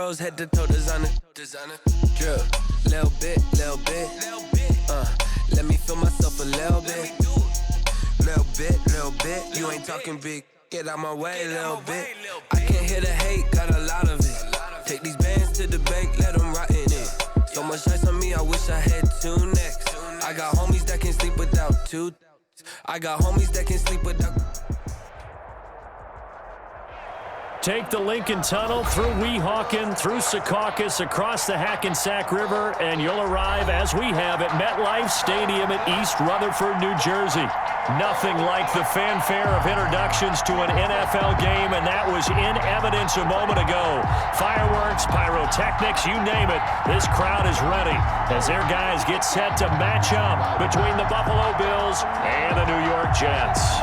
rose, head to toe designer. Drip, little bit. Let me feel myself a little bit. Little bit. You ain't talking big. Get out my way, little bit. I can't hear the hate, got a lot of it. Take these bands to the bank, let them rot in it. So much ice on me, I wish I had two necks. I got homies that can sleep without two. Take the Lincoln Tunnel through Weehawken, through Secaucus, across the Hackensack River, and you'll arrive, as we have, at MetLife Stadium at East Rutherford, New Jersey. Nothing like the fanfare of introductions to an NFL game, and that was in evidence a moment ago. Fireworks, pyrotechnics, you name it. This crowd is ready as their guys get set to match up between the Buffalo Bills and the New York Jets.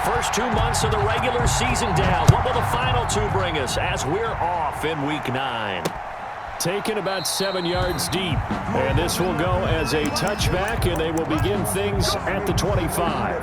First 2 months of the regular season down. What will the final two bring us as we're off in Week 9? Taken about 7 yards deep. And this will go as a touchback, and they will begin things at the 25.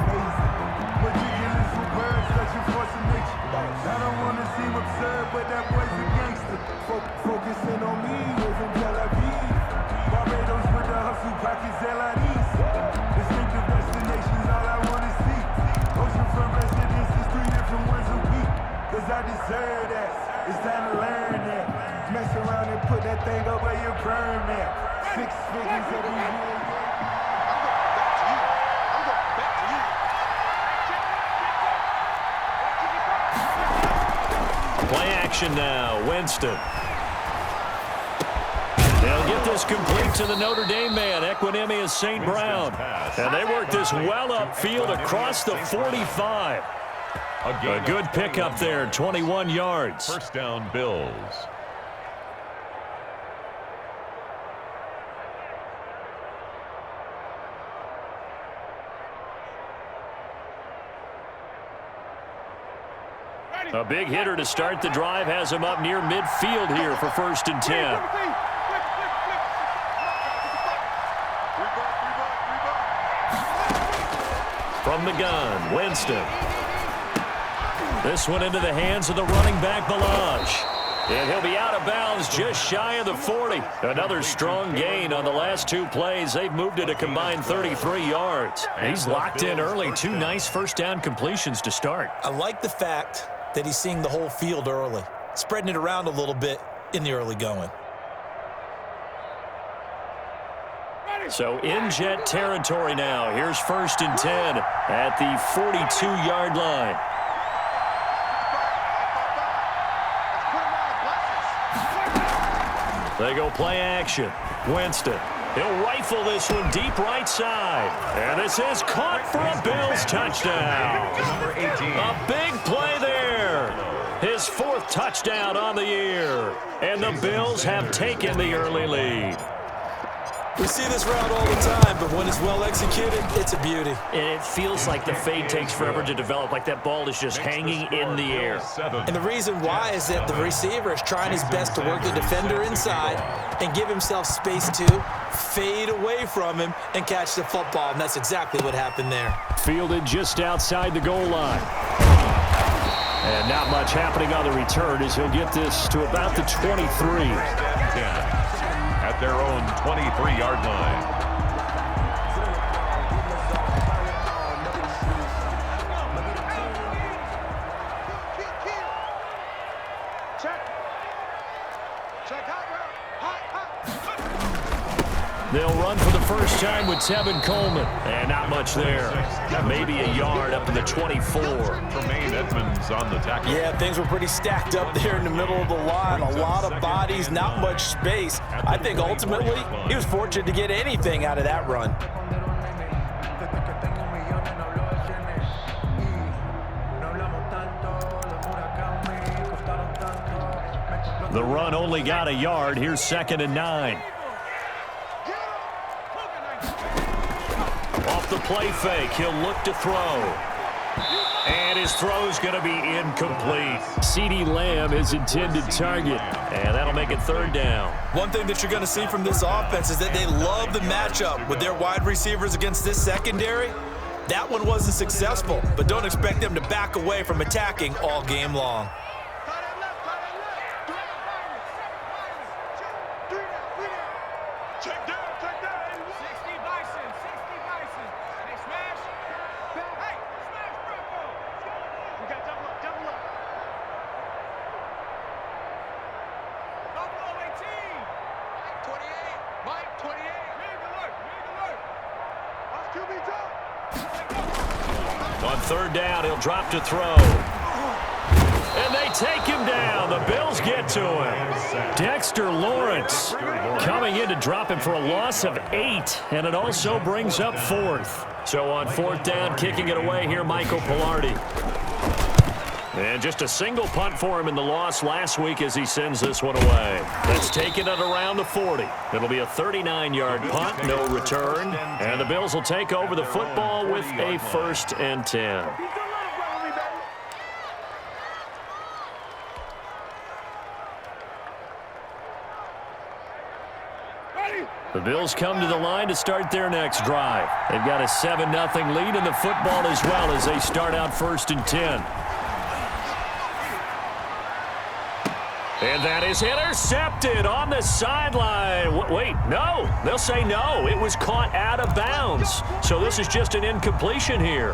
I deserve that. It's time to learn that. Mess around and put that thing up where you burn that. 6 figures every year. Play action now. Winston. They'll get this complete to the Notre Dame man, Equanimeous St. Brown. And they work this well upfield across the 45. A good pickup there, 21 yards. First down, Bills. A big hitter to start the drive has him up near midfield here for 1st and 10. From the gun, Winston. This one into the hands of the running back, Ballage. And he'll be out of bounds just shy of the 40. Another strong gain on the last 2 plays. They've moved it a combined 33 yards. He's locked in early. 2 nice first down completions to start. I like the fact that he's seeing the whole field early, spreading it around a little bit in the early going. So in Jet territory now. Here's 1st and 10 at the 42-yard line. They go play action. Winston. He'll rifle this one deep right side. And this is caught for a Bills touchdown. A big play there. His 4th touchdown on the year. And the Bills have taken the early lead. We see this route all the time, but when it's well executed, it's a beauty. And it feels like the fade takes forever to develop, like that ball is just hanging in the air. And the reason why is that the receiver is trying his best to work the defender inside and give himself space to fade away from him and catch the football, and that's exactly what happened there. Fielded just outside the goal line. And not much happening on the return as he'll get this to about the 23. At their own 23-yard line. They'll run for the first time with Tevin Coleman. And not much there. Maybe a yard up to the 24. Tremaine Edmonds on the tackle. Yeah, things were pretty stacked up there in the middle of the line. A lot of bodies, not much space. I think ultimately he was fortunate to get anything out of that run. The run only got a yard. Here's 2nd and 9. Off the play fake, he'll look to throw. And his throw's going to be incomplete. CeeDee Lamb, his intended target. And that'll make it third down. One thing that you're going to see from this offense is that they love the matchup with their wide receivers against this secondary. That one wasn't successful, but don't expect them to back away from attacking all game long. On third down, he'll drop to throw. And they take him down. The Bills get to him. Dexter Lawrence coming in to drop him for a loss of 8. And it also brings up fourth. So on fourth down, kicking it away here, Michael Palardy. And just a single punt for him in the loss last week as he sends this one away. That's taken it around the 40. It'll be a 39-yard punt, no return. And the Bills will take over the football with a 1st and 10. The Bills come to the line to start their next drive. They've got a 7-0 lead in the football as well as they start out 1st and 10. And that is intercepted on the sideline. Wait, no. They'll say no. It was caught out of bounds. So this is just an incompletion here.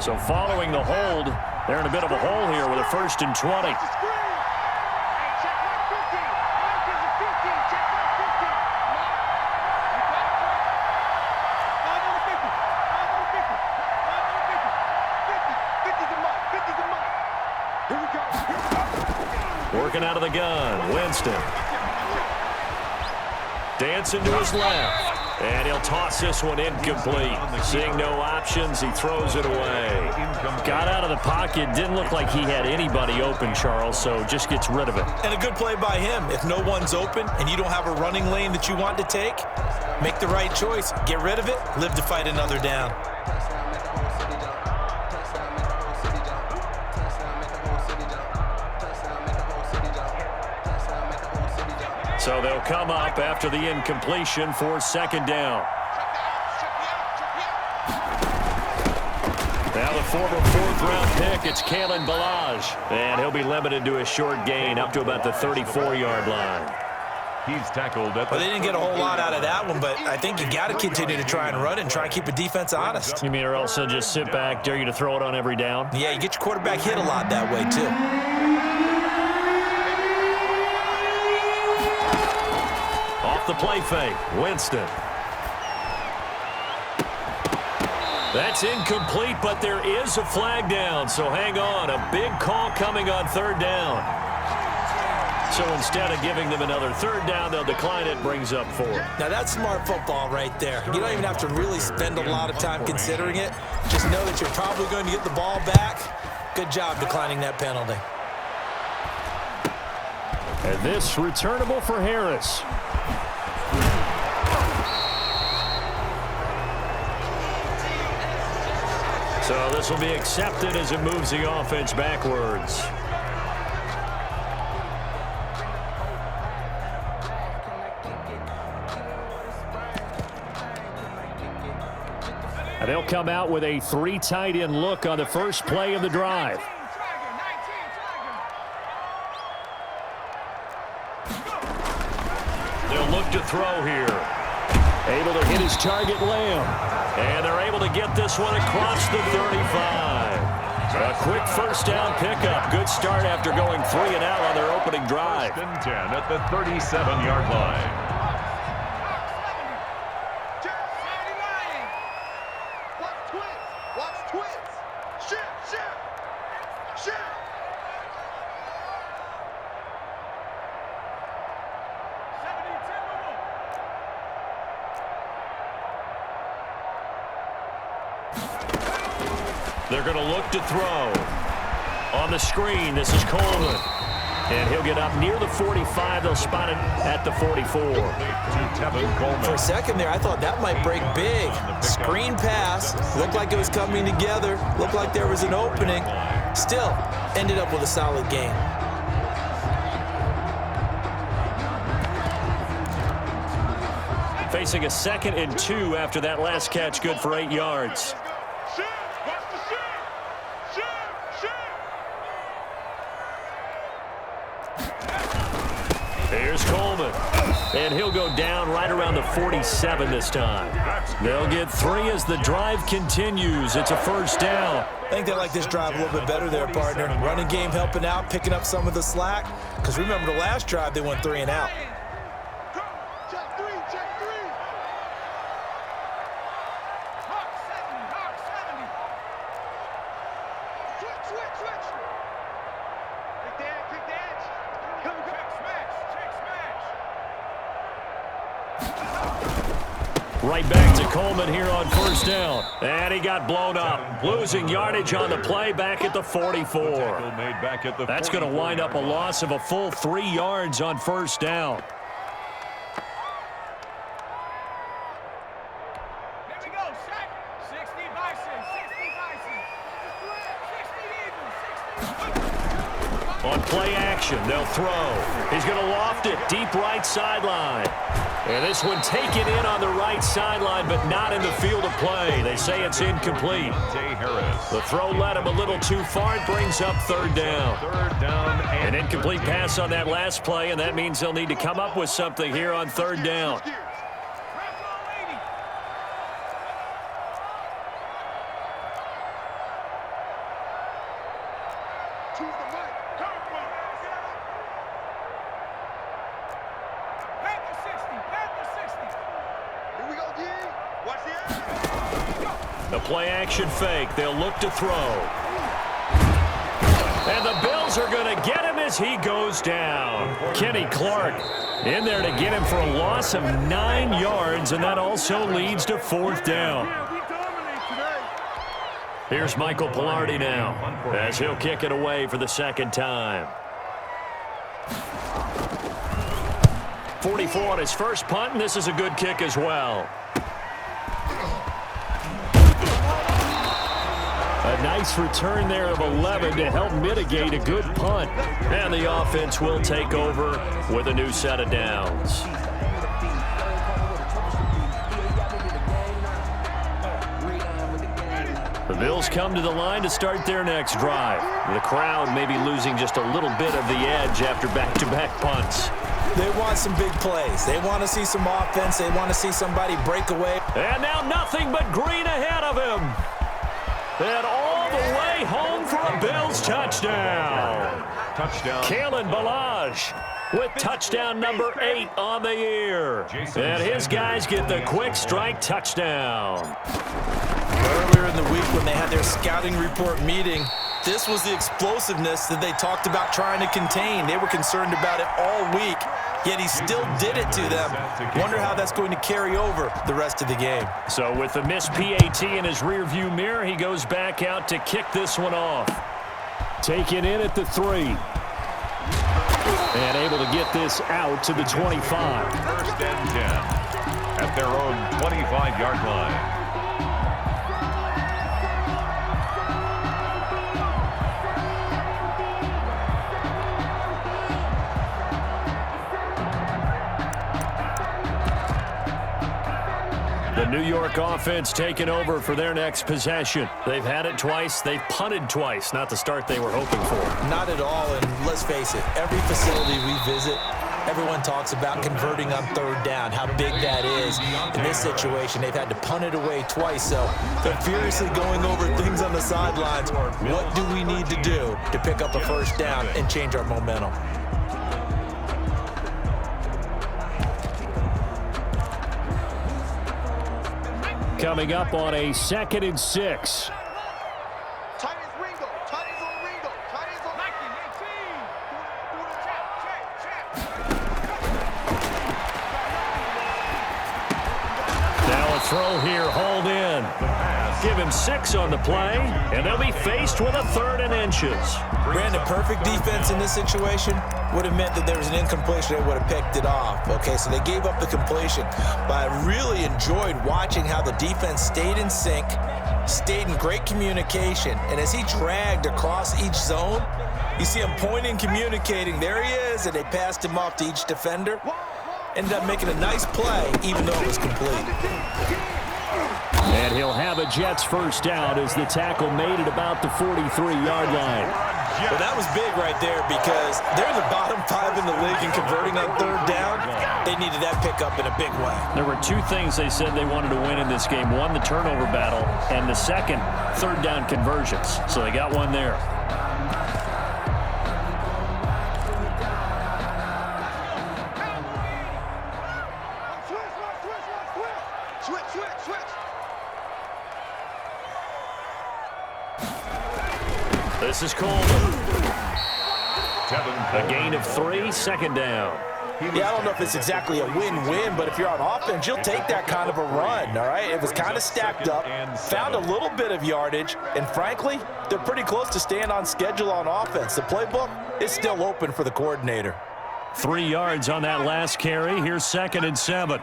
So following the hold, they're in a bit of a hole here with a 1st and 20. Working out of the gun, Winston. Dancing to his left. And he'll toss this one incomplete. Seeing no options, he throws it away. Got out of the pocket. Didn't look like he had anybody open, Charles, so just gets rid of it. And a good play by him. If no one's open and you don't have a running lane that you want to take, make the right choice. Get rid of it. Live to fight another down. So they'll come up after the incompletion for 2nd down. Now the former 4th-round pick, it's Kalen Ballage. And he'll be limited to a short gain up to about the 34-yard line. He's tackled at the... Well, they didn't get a whole lot out of that one, but I think you got to continue to try and run and try and keep the defense honest. You mean or else they'll just sit back, dare you to throw it on every down? Yeah, you get your quarterback hit a lot that way, too. Off the play fake, Winston. That's incomplete, but there is a flag down, so hang on. A big call coming on 3rd down. So instead of giving them another 3rd down, they'll decline it, brings up 4. Now that's smart football right there. You don't even have to really spend a lot of time considering it. Just know that you're probably going to get the ball back. Good job declining that penalty. And this returnable for Harris. So this will be accepted as it moves the offense backwards. And they'll come out with a 3 tight end look on the first play of the drive. They'll look to throw here. Able to hit his target, Lamb. And they're able to get this one across the 35. A quick 1st down pickup. Good start after going 3 and out on their opening drive. 1st and 10 at the 37-yard line. They're going to look to throw. On the screen, this is Coleman. And he'll get up near the 45. They'll spot it at the 44. For a second there, I thought that might break big. Screen pass. Looked like it was coming together. Looked like there was an opening. Still, ended up with a solid game. Facing a 2nd and 2 after that last catch, good for 8 yards. Here's Coleman, and he'll go down right around the 47 this time. They'll get 3 as the drive continues. It's a first down. I think they like this drive a little bit better there, partner. Running game helping out, picking up some of the slack. Because remember the last drive, they went 3 and out. Right back to Coleman here on first down. And he got blown up. Losing yardage on the play back at the 44. That's going to wind up a loss of a full 3 yards on first down. Here we go, Shaq. 60 Bison, 60 Bison, 60 Eagles, 60. On play action, they'll throw. He's going to loft it deep right sideline. And this one taken in on the right sideline, but not in the field of play. They say it's incomplete. The throw led him a little too far. It brings up third down. An incomplete pass on that last play, and that means they'll need to come up with something here on third down. The play-action fake. They'll look to throw. And the Bills are going to get him as he goes down. Kenny Clark in there to get him for a loss of 9 yards, and that also leads to fourth down. Here's Michael Palardy now as he'll kick it away for the second time. 44 on his first punt, and this is a good kick as well. A nice return there of 11 to help mitigate a good punt. And the offense will take over with a new set of downs. The Bills come to the line to start their next drive. The crowd may be losing just a little bit of the edge after back-to-back punts. They want some big plays. They want to see some offense. They want to see somebody break away. And now nothing but green ahead of him. And all the way home for a Bills touchdown. Kalen Ballage with touchdown number 8 on the year. And his guys get the quick strike touchdown. Earlier in the week when they had their scouting report meeting, this was the explosiveness that they talked about trying to contain. They were concerned about it all week, yet he still did it to them. Wonder how that's going to carry over the rest of the game. So with the missed PAT in his rearview mirror, he goes back out to kick this one off. Taken in at the 3. And able to get this out to the 25. First and 10 at their own 25-yard line. The New York offense taking over for their next possession. They've had it twice. They've punted twice. Not the start they were hoping for. Not at all, and let's face it, every facility we visit, everyone talks about converting on third down, how big that is. In this situation, they've had to punt it away twice, so they're furiously going over things on the sidelines. What do we need to do to pick up a first down and change our momentum? Coming up on a 2nd and 6. Now a throw here, hauled in. Give him 6 on the play, and they'll be faced with a 3rd and inches. Brandon, perfect defense in this situation would have meant that there was an incompletion. They would have picked it off. Okay, so they gave up the completion. But I really enjoyed watching how the defense stayed in sync, stayed in great communication, and as he dragged across each zone, you see him pointing, communicating. There he is, and they passed him off to each defender. Ended up making a nice play, even though it was complete. And he'll have a Jets first down as the tackle made at about the 43-yard line. Well, that was big right there because they're the bottom 5 in the league in converting on 3rd down. They needed that pickup in a big way. There were 2 things they said they wanted to win in this game. One, the turnover battle, and the second, 3rd down conversions. So they got one there. This is Coleman. A gain of 3, 2nd down. Yeah, I don't know if it's exactly a win-win, but if you're on offense, you'll take that kind of a run, all right? It was kind of stacked up, found a little bit of yardage, and frankly, they're pretty close to staying on schedule on offense. The playbook is still open for the coordinator. 3 yards on that last carry. Here's 2nd and 7.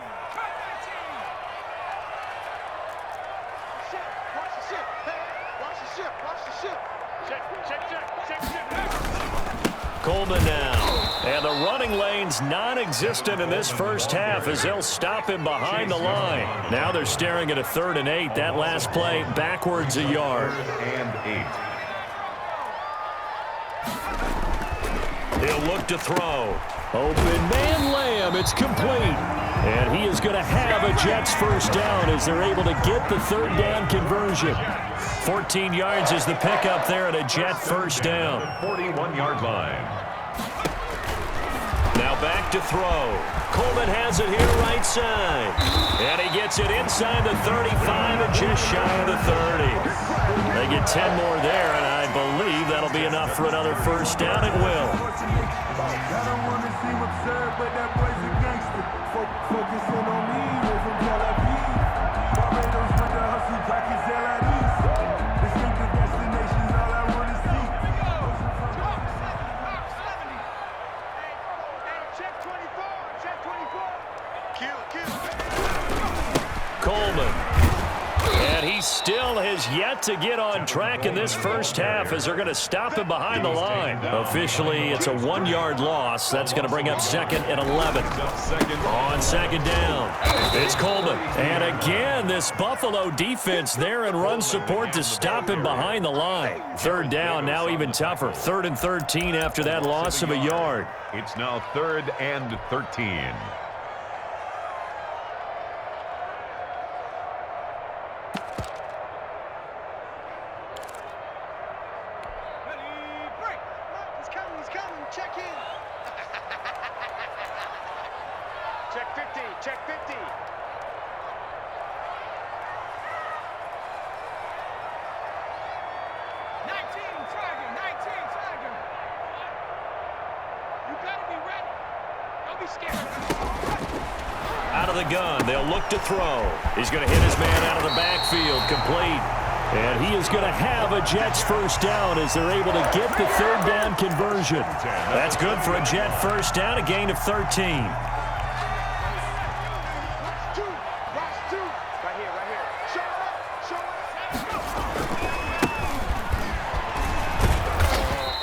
Coleman now. And the running lane's non-existent in this first half as they'll stop him behind the line. Now they're staring at a 3rd and 8. That last play backwards a yard. 3rd and 8. He'll look to throw. Open man Lamb. It's complete. And he is going to have a Jets first down as they're able to get the 3rd down conversion. 14 yards is the pickup there at a Jet first down. 41-yard line. Now back to throw. Coleman has it here right side. And he gets it inside the 35 and just shy of the 30. They get 10 more there, and I believe that'll be enough for another first down. It will. I don't want to seem absurd, but that boy's a gangster. Focusing on me, we're from Tel Aviv. Barbados with the hustle, pockets LIDs. Distinctive destinations, all I want to see. Check 24, check 24. Coleman. And he still has yet to get on track in this first half as they're going to stop him behind the line. Officially, it's a 1-yard loss. That's going to bring up 2nd and 11. On 2nd down, it's Coleman. And again, this Buffalo defense there in run support to stop him behind the line. 3rd down, now even tougher. 3rd and 13 after that loss of a yard. It's now 3rd and 13. Check in. Check 50, check 50. 19 flagging. You better be ready. Don't be scared. Out of the gun, they'll look to throw. He's going to hit his man out of the backfield, complete. And he is going to have a Jets first down as they're able to get the 3rd down conversion. That's good for a Jet first down, a gain of 13.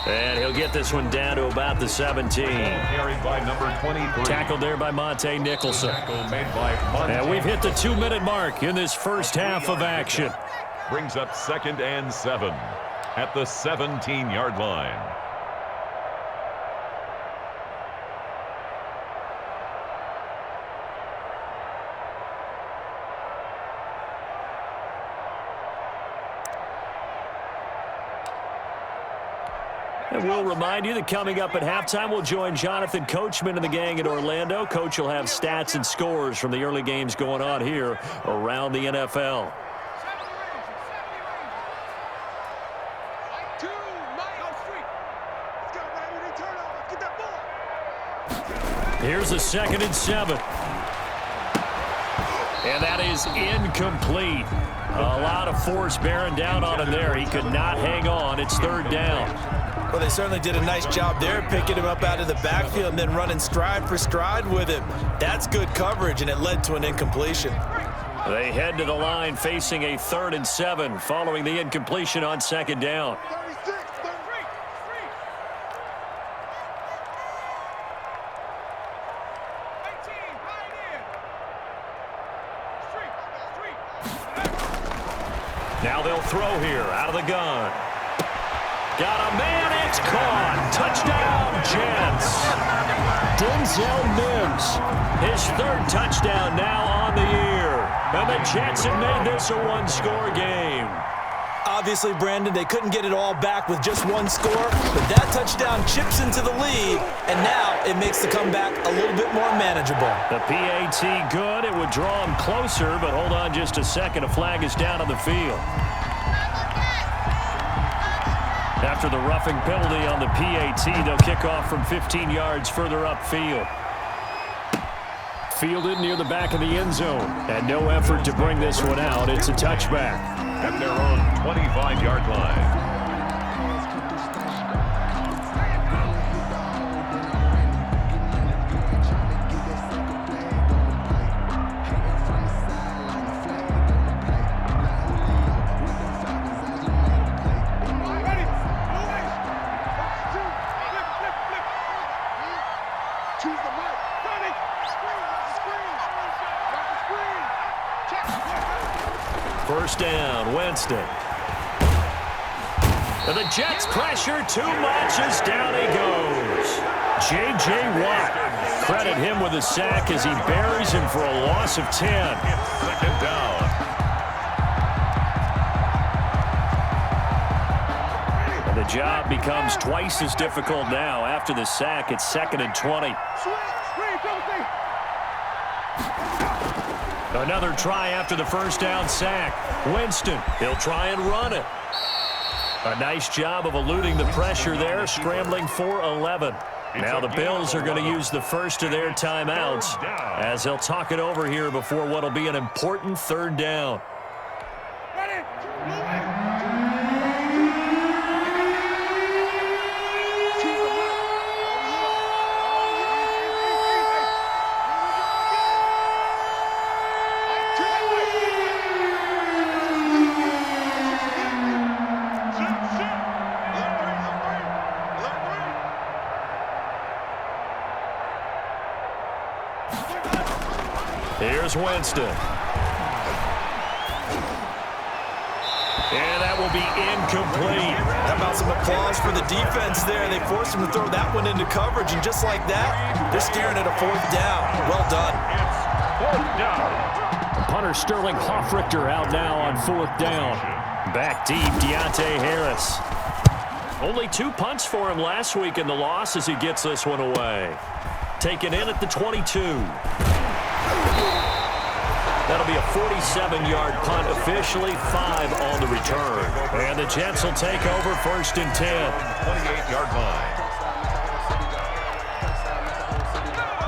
And he'll get this one down to about the 17. Carried by number 23. Tackled there by Monte Nicholson. Tackle made by Monte. And we've hit the 2-minute mark in this first half of action. Brings up 2nd and 7 at the 17-yard line. And we'll remind you that coming up at halftime, we'll join Jonathan Coachman and the gang in Orlando. Coach will have stats and scores from the early games going on here around the NFL. Here's a 2nd and 7. And that is incomplete. A lot of force bearing down on him there. He could not hang on. It's third down. Well, they certainly did a nice job there, picking him up out of the backfield and then running stride for stride with him. That's good coverage, and it led to an incompletion. They head to the line facing a 3rd and 7 following the incompletion on second down. Now they'll throw here out of the gun. Got a man, it's caught. Touchdown, Jets. Denzel Mims, his 3rd touchdown now on the year. And the Jets have made this a one-score game. Obviously, Brandon, they couldn't get it all back with just one score, but that touchdown chips into the lead, and now it makes the comeback a little bit more manageable. The PAT good. It would draw him closer, but hold on just a second. A flag is down on the field. After the roughing penalty on the PAT, they'll kick off from 15 yards further upfield. Fielded near the back of the end zone, and no effort to bring this one out. It's a touchback. At their own 25-yard line. First down, Winston. And the Jets pressure too much as down he goes. J.J. Watt, credit him with a sack as he buries him for a loss of 10. Second down. And the job becomes twice as difficult now. After the sack, it's 2nd and 20. Another try after the first down sack. Winston, he'll try and run it. A nice job of eluding the pressure there, scrambling for 11. Now the Bills are going to use the first of their timeouts as they'll talk it over here before what will be an important 3rd down. Here's Winston. And that will be incomplete. How about some applause for the defense there? They forced him to throw that one into coverage, and just like that, they're staring at a 4th down. Well done. It's 4th down. Punter Sterling Hoffrichter out now on 4th down. Back deep, Deontay Harris. Only 2 punts for him last week in the loss as he gets this one away. Taken in at the 22. That'll be a 47-yard punt, officially 5 on the return. And the Jets will take over 1st and 10. 28-yard line.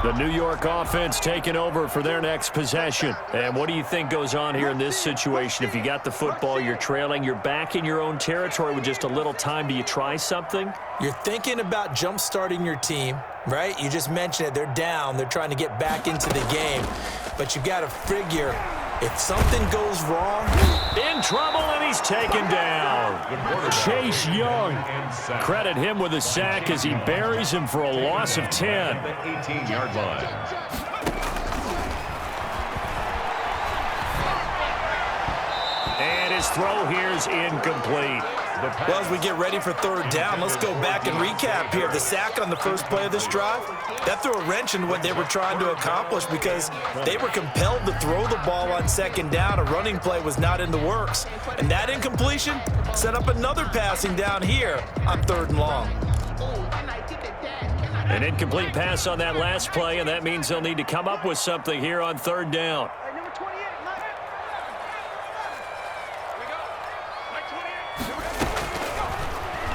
The New York offense taking over for their next possession. And what do you think goes on here in this situation? If you got the football, you're trailing, you're back in your own territory with just a little time. Do you try something? You're thinking about jump-starting your team, right? You just mentioned it. They're down. They're trying to get back into the game. But you got to figure, if something goes wrong, in trouble, and he's taken down. Chase Young, credit him with a sack as he buries him for a loss of 10. The 18-yard line. And his throw here is incomplete. well, as we get ready for 3rd down, let's go back and recap here. The sack on the first play of this drive, that threw a wrench in what they were trying to accomplish because they were compelled to throw the ball on 2nd down. A running play was not in the works. And that incompletion set up another passing down here on 3rd and long. An incomplete pass on that last play, and that means they'll need to come up with something here on 3rd down.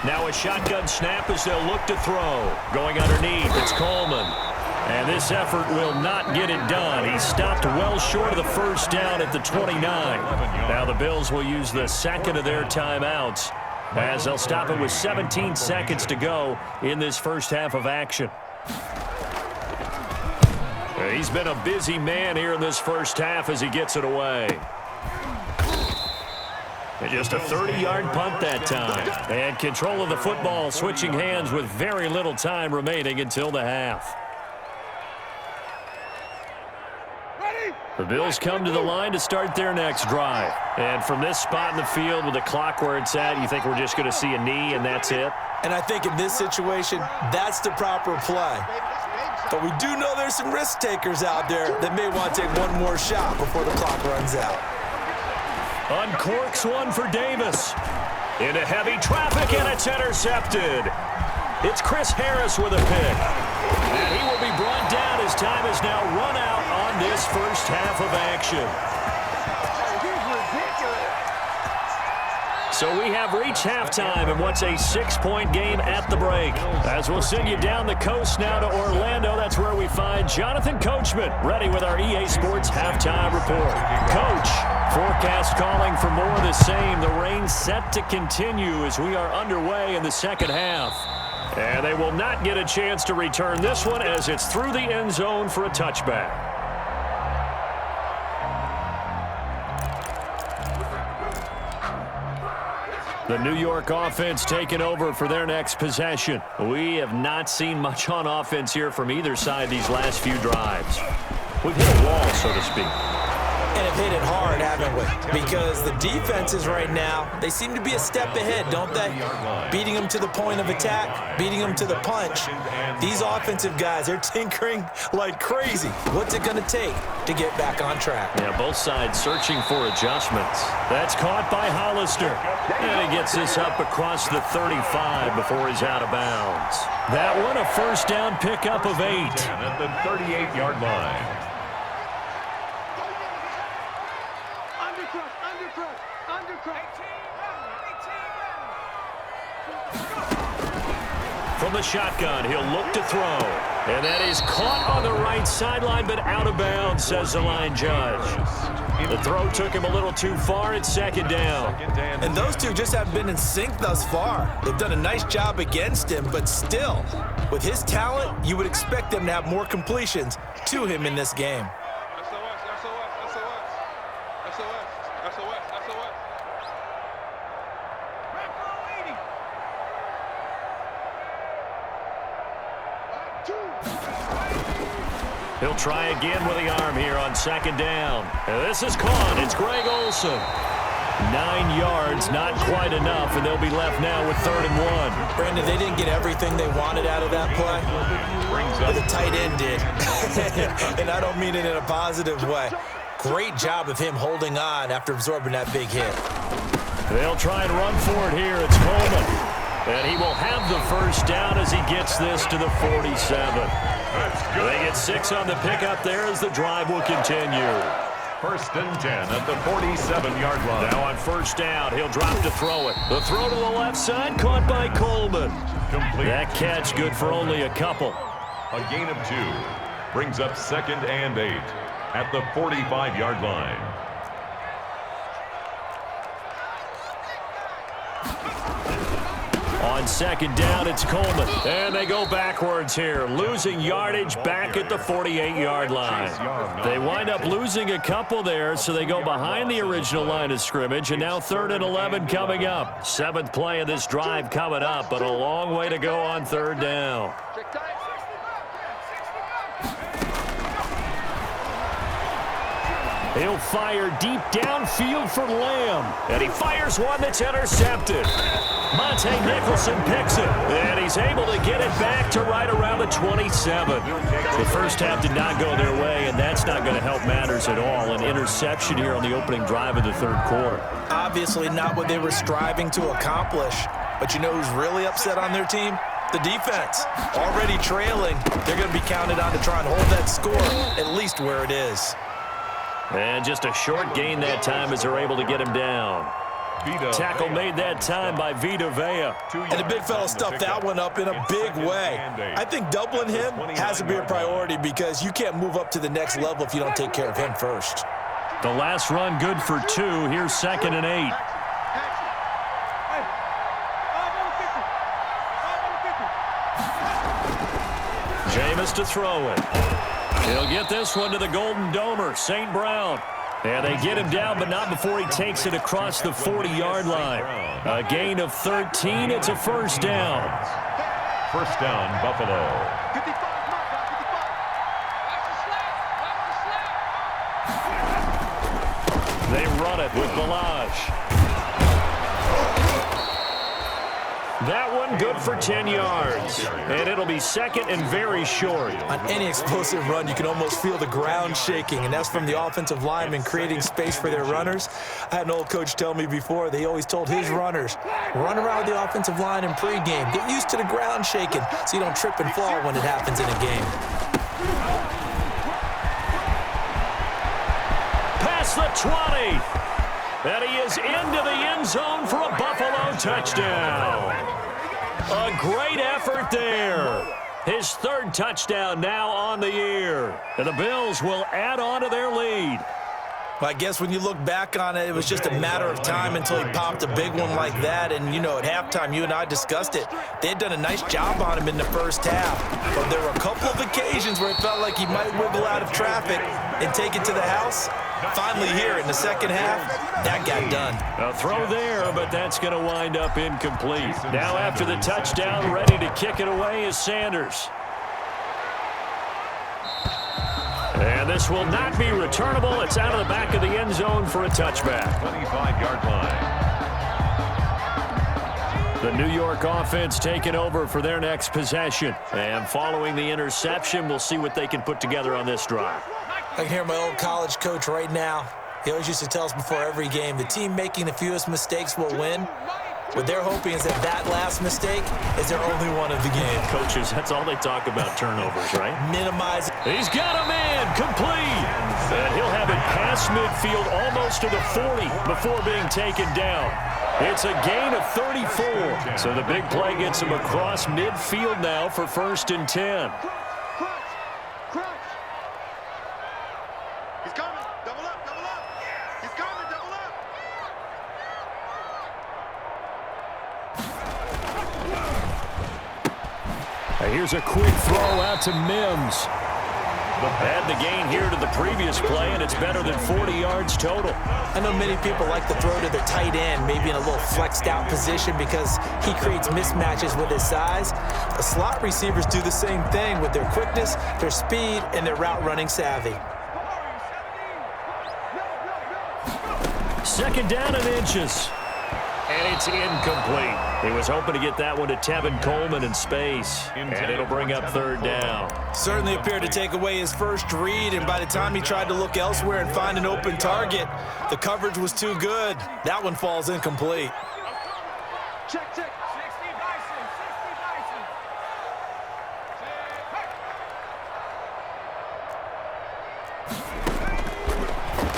Now a shotgun snap as they'll look to throw. Going underneath, it's Coleman. And this effort will not get it done. He stopped well short of the first down at the 29. Now the Bills will use the second of their timeouts as they'll stop it with 17 seconds to go in this first half of action. He's been a busy man here in this first half as he gets it away. And just a 30-yard punt that time. And control of the football, switching hands with very little time remaining until the half. The Bills come to the line to start their next drive. And from this spot in the field with the clock where it's at, you think we're just going to see a knee and that's it? And I think in this situation, that's the proper play. But we do know there's some risk takers out there that may want to take one more shot before the clock runs out. Uncorks one for Davis. Into heavy traffic, and it's intercepted. It's Chris Harris with a pick. And he will be brought down as time is now run out on this first half of action. So we have reached halftime in what's a 6-point game at the break. As we'll send you down the coast now to Orlando, that's where we find Jonathan Coachman ready with our EA Sports Halftime Report. Coach, forecast calling for more of the same. The rain set to continue as we are underway in the second half. And they will not get a chance to return this one as it's through the end zone for a touchback. The New York offense taking over for their next possession. We have not seen much on offense here from either side these last few drives. We've hit a wall, so to speak. And have hit it hard, haven't we? Because the defenses right now, they seem to be a step ahead, don't they? Beating them to the point of attack, beating them to the punch. These offensive guys, they're tinkering like crazy. What's it going to take to get back on track? Yeah, both sides searching for adjustments. That's caught by Hollister. And he gets this up across the 35 before he's out of bounds. That one a first down pickup of 8. At the 38-yard line. From the shotgun, he'll look to throw. And that is caught on the right sideline, but out of bounds, says the line judge. The throw took him a little too far. It's second down. And those two just haven't been in sync thus far. They've done a nice job against him, but still, with his talent, you would expect them to have more completions to him in this game. He'll try again with the arm here on second down. And this is caught. It's Greg Olsen. 9 yards, not quite enough, and they'll be left now with 3rd and 1. Brandon, they didn't get everything they wanted out of that play, but the tight end did. And I don't mean it in a positive way. Great job of him holding on after absorbing that big hit. They'll try and run for it here. It's Coleman. And he will have the first down as he gets this to the 47. They get 6 on the pickup there as the drive will continue. 1st and 10 at the 47-yard line. Now on first down, he'll drop to throw it. The throw to the left side, caught by Coleman. Complete. That catch good for only a couple. A gain of 2 brings up 2nd and 8 at the 45-yard line. On second down, it's Coleman. And they go backwards here, losing yardage back at the 48-yard line. They wind up losing a couple there, so they go behind the original line of scrimmage, and now 3rd and 11 coming up. 7th play of this drive coming up, but a long way to go on 3rd down. He'll fire deep downfield for Lamb. And he fires one that's intercepted. Monte Nicholson picks it. And he's able to get it back to right around the 27. The first half did not go their way, and that's not going to help matters at all. An interception here on the opening drive of the 3rd quarter. Obviously not what they were striving to accomplish. But you know who's really upset on their team? The defense. Already trailing. They're going to be counted on to try and hold that score at least where it is. And just a short gain that time as they're able to get him down. Tackle made that time by Vita Vea. And the big fella stuffed that one up in a big way. I think doubling him has to be a priority because you can't move up to the next level if you don't take care of him first. The last run good for 2. Here's 2nd and 8. Jameis to throw it. He'll get this one to the Golden Domer, St. Brown. And they get him down, but not before he takes it across the 40-yard line. A gain of 13. It's a first down. First down, Buffalo. 55, They run it with Balaj. That one good for 10 yards. And it'll be 2nd and very short. On any explosive run, you can almost feel the ground shaking, and that's from the offensive linemen creating space for their runners. I had an old coach tell me before, they always told his runners, run around the offensive line in pregame. Get used to the ground shaking so you don't trip and fall when it happens in a game. Past the 20. And he is into the end zone for a Buffalo touchdown. A great effort there. His 3rd touchdown now on the year. And the Bills will add on to their lead. Well, I guess when you look back on it, it was just a matter of time until he popped a big one like that. And, you know, at halftime, you and I discussed it. They had done a nice job on him in the first half. But there were a couple of occasions where it felt like he might wiggle out of traffic and take it to the house. Finally here in the second half, that got done. A throw there, but that's going to wind up incomplete. Now after the touchdown, ready to kick it away is Sanders. And this will not be returnable. It's out of the back of the end zone for a touchback. 25-yard line. The New York offense taking over for their next possession. And following the interception, we'll see what they can put together on this drive. I can hear my old college coach right now. He always used to tell us before every game, the team making the fewest mistakes will win. What they're hoping is that last mistake is their only one of the game. Coaches, that's all they talk about, turnovers, right? Minimize it. He's got a man, complete. And he'll have it past midfield almost to the 40 before being taken down. It's a gain of 34. So the big play gets him across midfield now for 1st and 10. He's coming. Double up, double up. He's coming, double up. Here's a quick throw out to Mims. Add the gain here to the previous play, and it's better than 40 yards total. I know many people like to throw to their tight end, maybe in a little flexed out position because he creates mismatches with his size. But slot receivers do the same thing with their quickness, their speed, and their route running savvy. 2nd down and inches. And it's incomplete. He was hoping to get that one to Tevin Coleman in space. And it'll bring up 3rd down. Certainly appeared to take away his first read, and by the time he tried to look elsewhere and find an open target, the coverage was too good. That one falls incomplete. Check, check. 60 Bison, 60 Bison.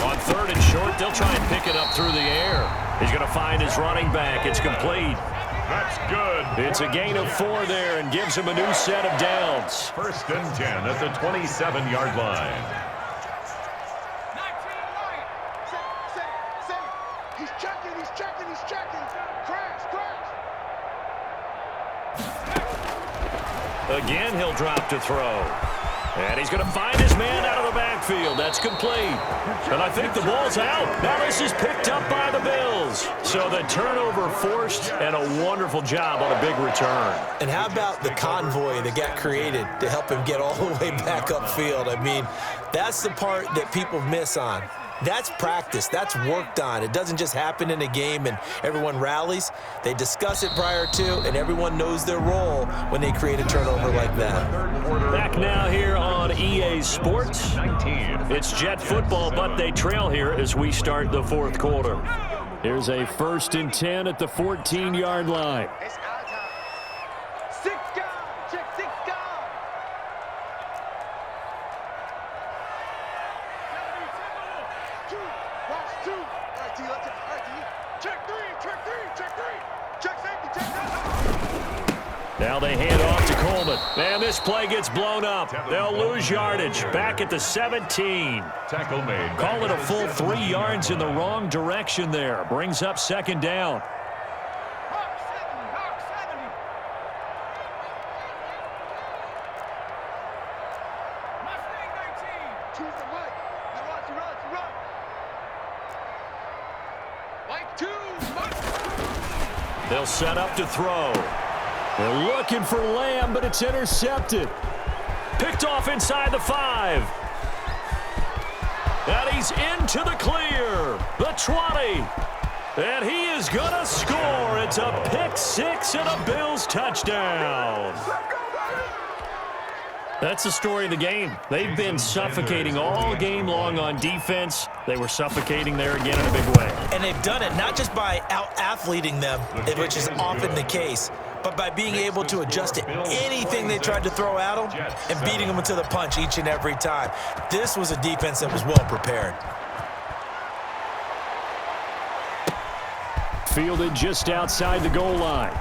On 3rd and short, they'll try and pick it up through the air. He's going to find his running back. It's complete. That's good. It's a gain of 4 there and gives him a new set of downs. 1st and 10 at the 27-yard line. 19 line. Set. He's checking, he's checking, he's checking. Crash. Again, he'll drop to throw. And he's going to find his man out of the backfield. That's complete. And I think the ball's out. Now this is picked up by the Bills. So the turnover forced, and a wonderful job on a big return. And how about the convoy that got created to help him get all the way back upfield? I mean, that's the part that people miss on. That's practice. That's worked on. It doesn't just happen in a game and everyone rallies. They discuss it prior to, and everyone knows their role when they create a turnover like that. Back now here on EA Sports. It's Jet football, but they trail here as we start the 4th quarter. Here's a 1st and 10 at the 14-yard line. It's our time. 6 guard. Check 6 guard. 2. Watch 2. All right, D. Let's all right, D. Check three. Check safety, check that. Now they hand off to Coleman. Man, this play gets blown up. They'll lose yardage. Back at the 17. Tackle made. Call it a full 3 yards in the wrong direction there. Brings up second down. Hawk 70. Mustang 19. Choose the right. You run. White 2. They'll set up to throw. They're looking for Lamb, but it's intercepted. Picked off inside the 5. And he's into the clear. The 20. And he is going to score. It's a pick 6 and a Bills touchdown. That's the story of the game. They've been suffocating all game long on defense. They were suffocating there again in a big way. And they've done it not just by out-athleting them, which is often the case, but by being able to adjust to anything they tried to throw at them and beating them into the punch each and every time. This was a defense that was well prepared. Fielded just outside the goal line.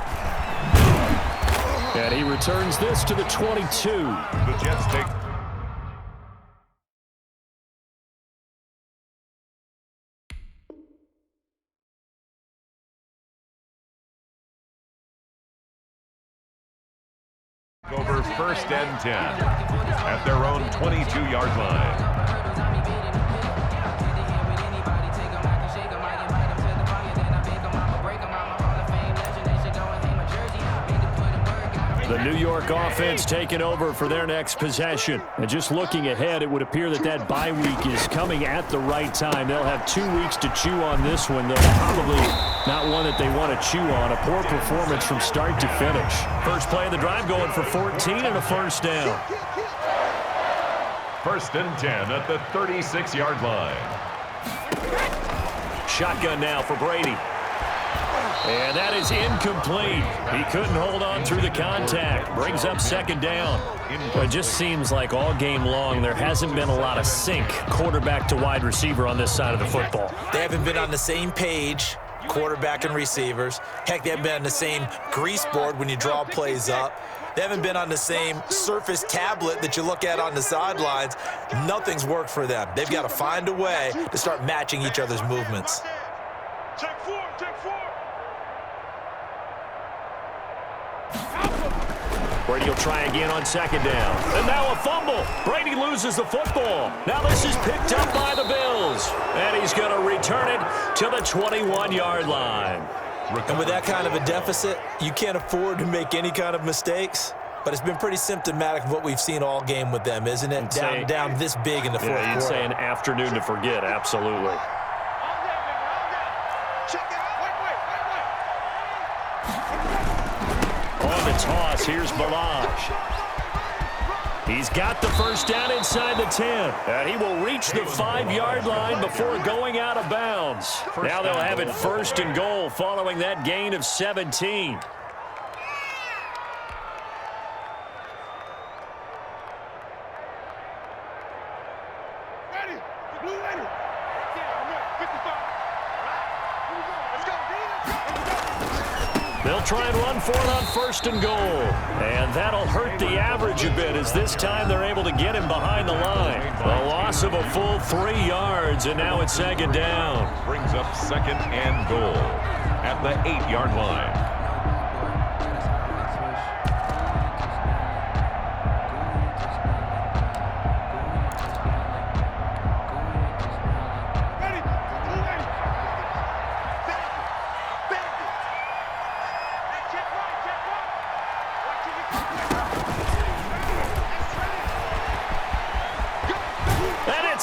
And he returns this to the 22. The Jets take. Over 1st and 10 at their own 22-yard line. The New York offense taking over for their next possession. And just looking ahead, it would appear that that bye week is coming at the right time. They'll have 2 weeks to chew on this one, though probably not one that they want to chew on. A poor performance from start to finish. First play of the drive going for 14 and a first down. 1st and 10 at the 36-yard line. Shotgun now for Brady. And that is incomplete. He couldn't hold on through the contact. Brings up second down. It just seems like all game long there hasn't been a lot of sync quarterback to wide receiver on this side of the football. They haven't been on the same page, quarterback and receivers. Heck, they haven't been on the same grease board when you draw plays up. They haven't been on the same Surface tablet that you look at on the sidelines. Nothing's worked for them. They've got to find a way to start matching each other's movements. Check four. Brady will try again on second down. And now a fumble. Brady loses the football. Now this is picked up by the Bills. And he's going to return it to the 21-yard line. And with that kind of a deficit, you can't afford to make any kind of mistakes. But it's been pretty symptomatic of what we've seen all game with them, isn't it? Down this big in the fourth quarter. You'd say an afternoon to forget, absolutely. On the toss, here's Balaj. He's got the first down inside the 10. And he will reach the 5-yard line before going out of bounds. Now they'll have it 1st and goal following that gain of 17. They'll try and run for it on 1st and goal. And that'll hurt the average a bit as this time they're able to get him behind the line. A loss of a full 3 yards, and now it's second down. Brings up 2nd and goal at the 8-yard line.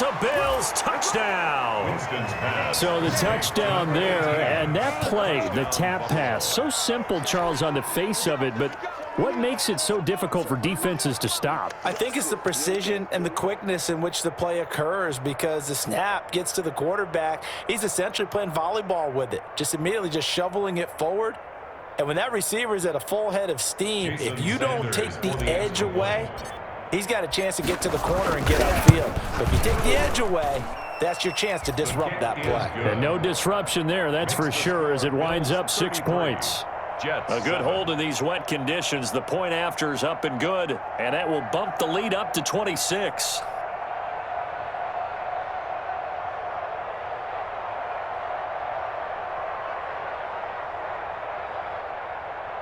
A Bills touchdown. So the touchdown there, and that play, the tap pass, so simple, Charles, on the face of it, but what makes it so difficult for defenses to stop? I think it's the precision and the quickness in which the play occurs, because the snap gets to the quarterback. He's essentially playing volleyball with it, just immediately just shoveling it forward. And when that receiver is at a full head of steam, if you don't take the edge away, he's got a chance to get to the corner and get upfield. But if you take the edge away, that's your chance to disrupt that play. And no disruption there, that's for sure, as it winds up 6 points. A good hold in these wet conditions. The point after is up and good, and that will bump the lead up to 26.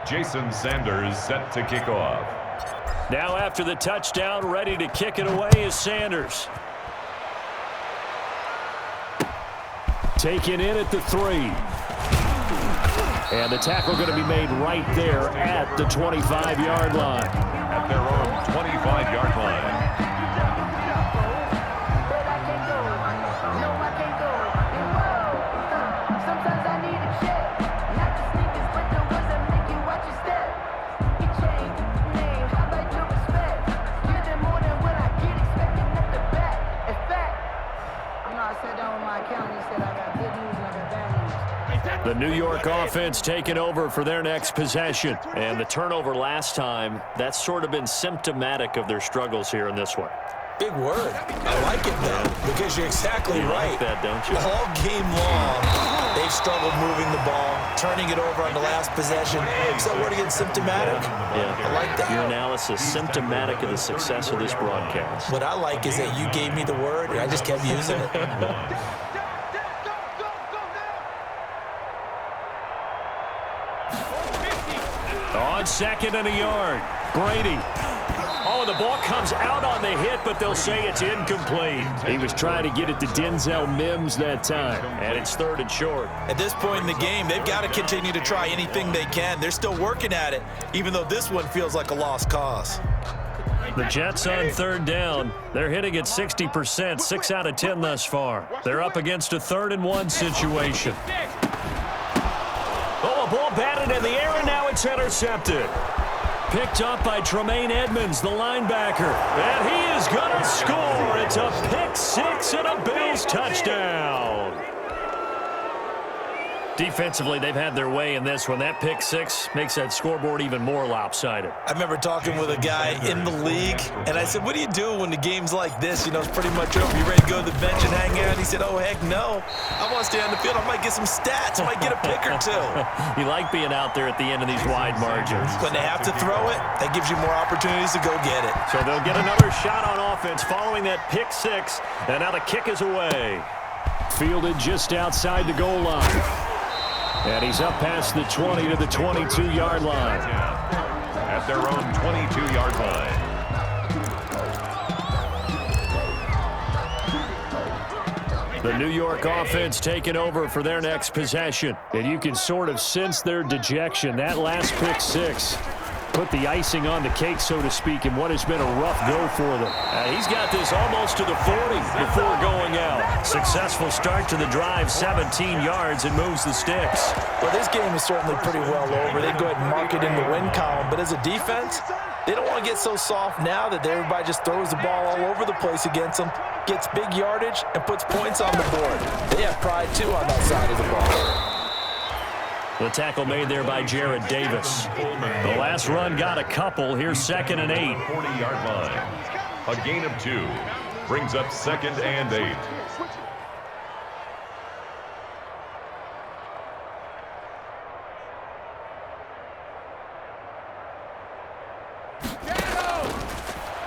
Jason Sanders set to kick off. Now after the touchdown, ready to kick it away is Sanders. Taken in at the 3. And the tackle going to be made right there at the 25-yard line. At their own 25-yard line. The New York offense taking over for their next possession. And the turnover last time, that's sort of been symptomatic of their struggles here in this one. Big word. I like it, though, because you're exactly right. Like that, don't you? All game long, they've struggled moving the ball, turning it over on the last possession. So word again, symptomatic. Yeah. I like that. Your analysis, symptomatic of the success of this broadcast. What I like is that you gave me the word, and I just kept using it. On 2nd and a yard, Brady. Oh, the ball comes out on the hit, but they'll say it's incomplete. He was trying to get it to Denzel Mims that time, and it's 3rd and short. At this point in the game, they've got to continue to try anything they can. They're still working at it, even though this one feels like a lost cause. The Jets on 3rd down. They're hitting at 60%, 6 out of 10 thus far. They're up against a 3rd and 1 situation. Oh, a ball batted in the air, and now it's intercepted. Picked up by Tremaine Edmonds, the linebacker. And he is going to score. It's a pick 6 and a Bills touchdown. Defensively, they've had their way in this one. That pick 6 makes that scoreboard even more lopsided. I remember talking with a guy in the league, and I said, what do you do when the game's like this? You know, it's pretty much over. You ready to go to the bench and hang out? He said, oh, heck no. I want to stay on the field. I might get some stats. I might get a pick or two. You like being out there at the end of these wide margins. When they have to throw it, that gives you more opportunities to go get it. So they'll get another shot on offense following that pick 6, and now the kick is away. Fielded just outside the goal line. And he's up past the 20 to the 22-yard line. At their own 22-yard line. The New York offense taking over for their next possession. And you can sort of sense their dejection. That last pick 6 put the icing on the cake, so to speak, in what has been a rough go for them. He's got this almost to the 40 before going out. Successful start to the drive, 17 yards, and moves the sticks. Well, this game is certainly pretty well over. They'd go ahead and mark it in the win column, but as a defense, they don't want to get so soft now that everybody just throws the ball all over the place against them, gets big yardage, and puts points on the board. They have pride, too, on that side of the ball. The tackle made there by Jared Davis. The last run got a couple. Here's 2nd and 8. 40-yard line. A gain of 2 brings up 2nd and 8.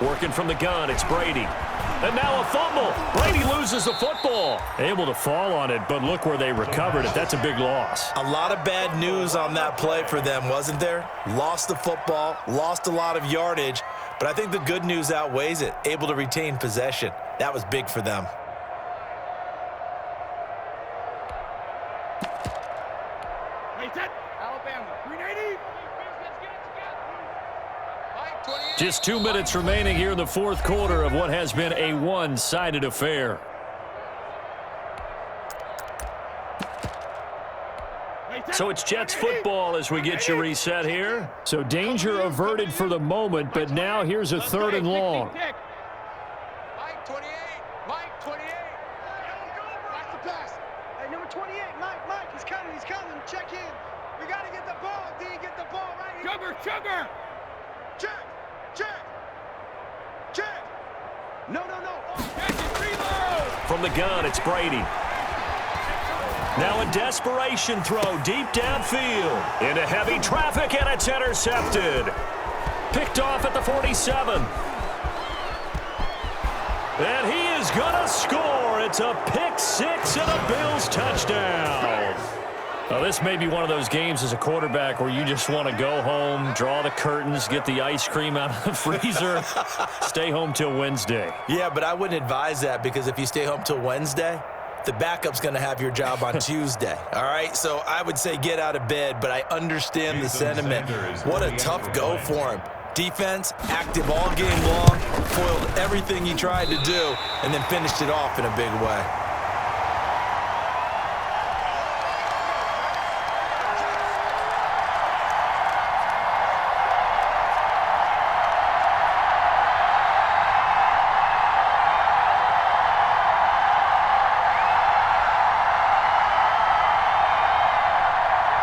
Working from the gun, it's Brady. And now a fumble. Brady loses the football. Able to fall on it, but look where they recovered it. That's a big loss. A lot of bad news on that play for them, wasn't there? Lost the football, lost a lot of yardage, but I think the good news outweighs it. Able to retain possession. That was big for them. Just 2 minutes remaining here in the 4th quarter of what has been a one-sided affair. So it's Jets football as we get you reset here. So danger averted for the moment, but now here's a 3rd and long. Mike 28. Mike 28. Watch the pass. Hey, number 28. Mike, he's coming. Check in. We got to get the ball. D, get the ball right here. Sugar. Check. Check. No. From from the gun, it's Brady. Now a desperation throw deep downfield. Into heavy traffic, and it's intercepted. Picked off at the 47. And he is going to score. It's a pick six and a Bills touchdown. Now, this may be one of those games as a quarterback where you just want to go home, draw the curtains, get the ice cream out of the freezer, stay home till Wednesday. Yeah, but I wouldn't advise that, because if you stay home till Wednesday, the backup's going to have your job on Tuesday, all right? So I would say get out of bed, but I understand the sentiment. What a tough go for him. Defense, active all game long, foiled everything he tried to do, and then finished it off in a big way.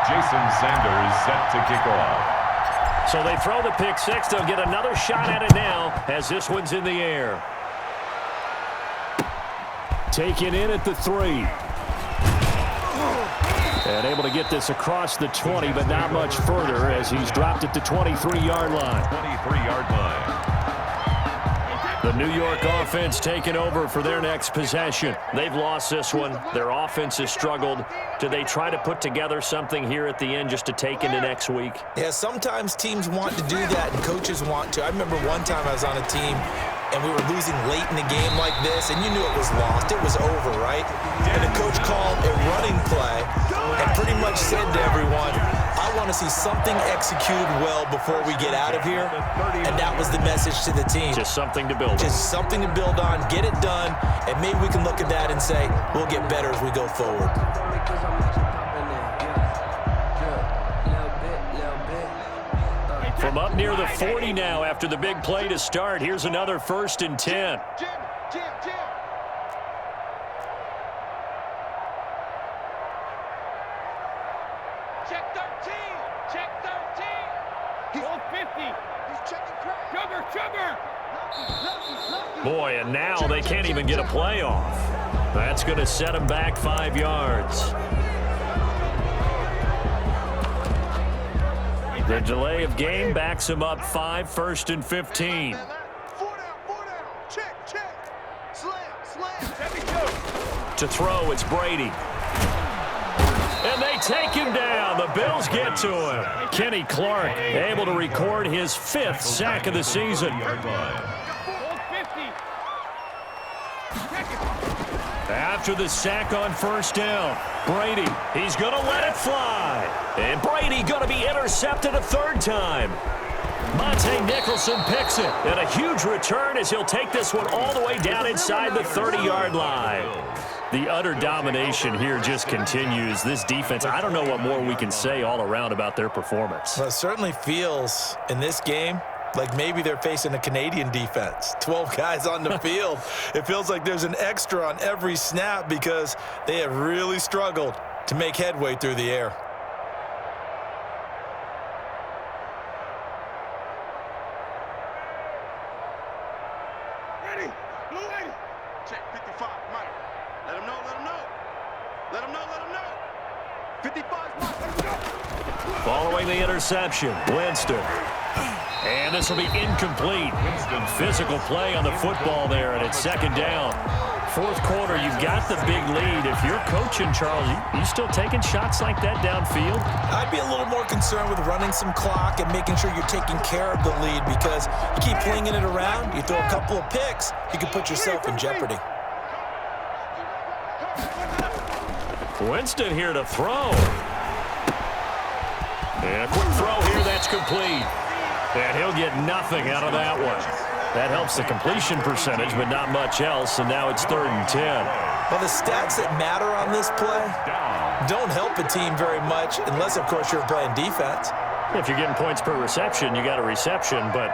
Jason Sanders set to kick off. So they throw the pick six. They'll get another shot at it now as this one's in the air. Taken in at the 3. And able to get this across the 20, but not much further as he's dropped at the 23-yard line. 23-yard line. The New York offense taking over for their next possession. They've lost this one. Their offense has struggled. Do they try to put together something here at the end just to take into next week? Yeah, sometimes teams want to do that and coaches want to. I remember one time I was on a team and we were losing late in the game like this, and you knew it was lost. It was over, right? And the coach called a running play and pretty much said to everyone, I want to see something executed well before we get out of here. And that was the message to the team. Just something to build on. Just something to build on, get it done, and maybe we can look at that and say, we'll get better as we go forward. From up near the 40 now after the big play to start, here's another 1st and 10. Jim. Check 13. Check 13. He's 50. He's checking crack. Sugar. Boy, and now they can't even get a play off. That's going to set them back 5 yards. The delay of game backs him up 5, 1st and 15. 4 down. Check. Slam. To throw, it's Brady. And they take him down. The Bills get to him. Kenny Clark able to record his 5th sack of the season. After the sack on 1st down, Brady, he's going to let it fly. And Brady going to be intercepted a 3rd time. Monte Nicholson picks it. And a huge return as he'll take this one all the way down inside the 30-yard line. The utter domination here just continues. This defense, I don't know what more we can say all around about their performance. Well, it certainly feels in this game like maybe they're facing a Canadian defense. 12 guys on the field. It feels like there's an extra on every snap because they have really struggled to make headway through the air. Ready. Blue lady. Check 55. Mike. Let him know. 55's Mike. Let him go. Following the interception, Winston. And this will be incomplete. Physical play on the football there, and it's 2nd down. 4th quarter, you've got the big lead. If you're coaching, Charles, you still taking shots like that downfield? I'd be a little more concerned with running some clock and making sure you're taking care of the lead, because you keep flinging it around, you throw a couple of picks, you can put yourself in jeopardy. Winston here to throw. And a quick throw here, that's complete. And he'll get nothing out of that one. That helps the completion percentage, but not much else, and now it's 3rd and 10. Well, the stats that matter on this play don't help a team very much, unless, of course, you're playing defense. If you're getting points per reception, you got a reception, but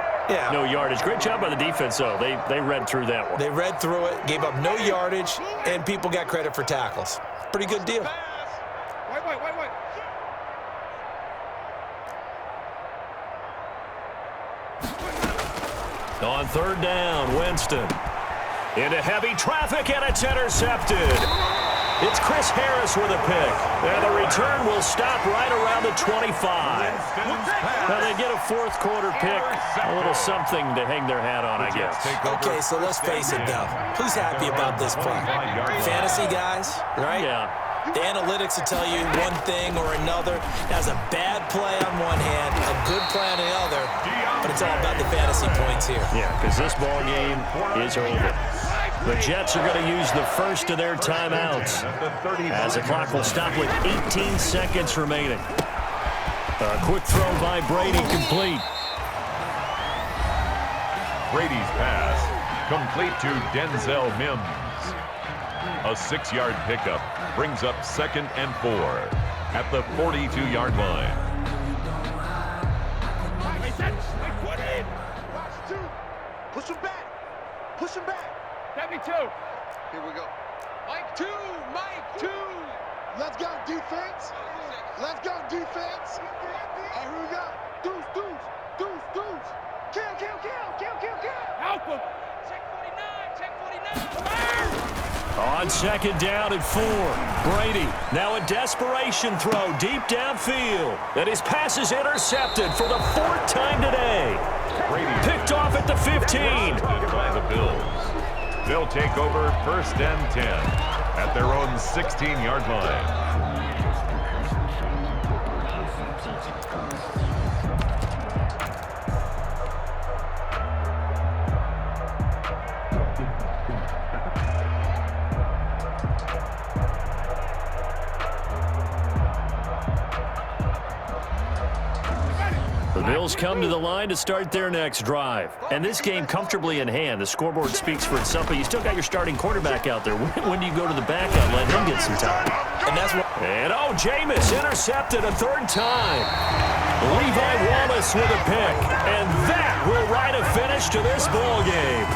no yardage. Great job by the defense, though. They read through that one. They read through it, gave up no yardage, and people got credit for tackles. Pretty good deal. Wait. On 3rd down, Winston. Into heavy traffic, and it's intercepted. It's Chris Harris with a pick. And the return will stop right around the 25. Now they get a fourth quarter pick, a little something to hang their hat on, I guess. Okay, so let's face it, though. Who's happy about this play? Fantasy guys, right? Yeah. The analytics will tell you one thing or another. That's a bad play on one hand, a good play on the other, but it's all about the fantasy points here. Yeah, because this ball game is over. The Jets are going to use the first of their timeouts as the clock will stop with 18 seconds remaining. A quick throw by Brady, complete. Brady's pass complete to Denzel Mims. A 6-yard pickup brings up 2nd and 4 at the 42-yard line. Push him back. Push him back. 72. Here we go. Mike 2. Mike 2. Let's go, defense. Let's go, defense. Here we go. Deuce, deuce, deuce, deuce. Kill, kill, kill, kill, kill, kill. Help him. Check 49, check 49. On 2nd down at 4, Brady now a desperation throw deep downfield. And his pass is intercepted for the 4th time today. Brady Picked off at the 15. by the Bills. They'll take over 1st and 10 at their own 16-yard line. Bills come to the line to start their next drive. And this game comfortably in hand. The scoreboard speaks for itself, but you still got your starting quarterback out there. When do you go to the backup, let him get some time? And that's what. And Jameis intercepted a 3rd time. Levi Wallace with a pick. And that will write a finish to this ball game.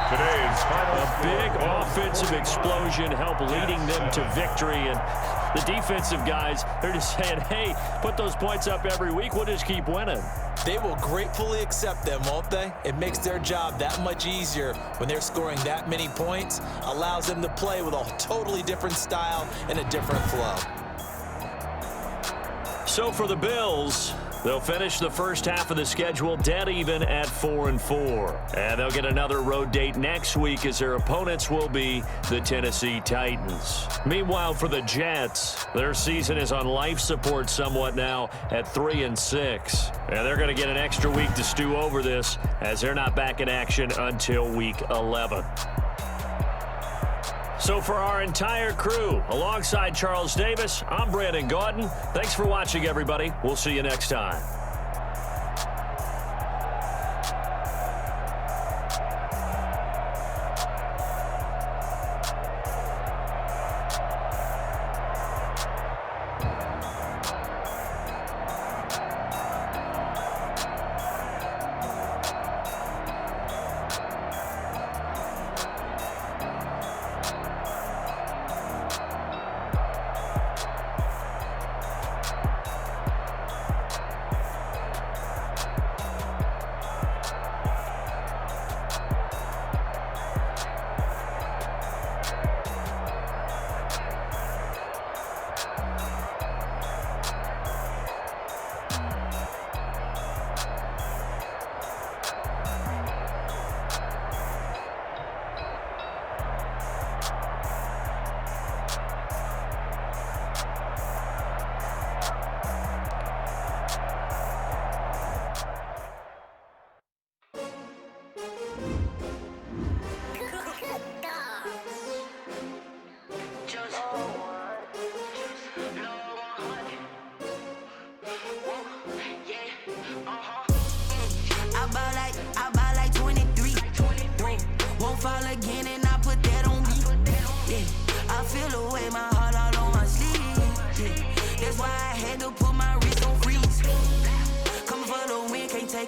Today's final. A big offensive explosion helped leading them to victory. And the defensive guys, they're just saying, hey, put those points up every week. We'll just keep winning. They will gratefully accept them, won't they? It makes their job that much easier when they're scoring that many points. Allows them to play with a totally different style and a different flow. So for the Bills, they'll finish the first half of the schedule dead even at 4-4. And they'll get another road date next week as their opponents will be the Tennessee Titans. Meanwhile, for the Jets, their season is on life support somewhat now at 3-6. And they're going to get an extra week to stew over this as they're not back in action until week 11. So for our entire crew, alongside Charles Davis, I'm Brandon Gaudin. Thanks for watching, everybody. We'll see you next time.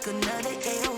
Another 8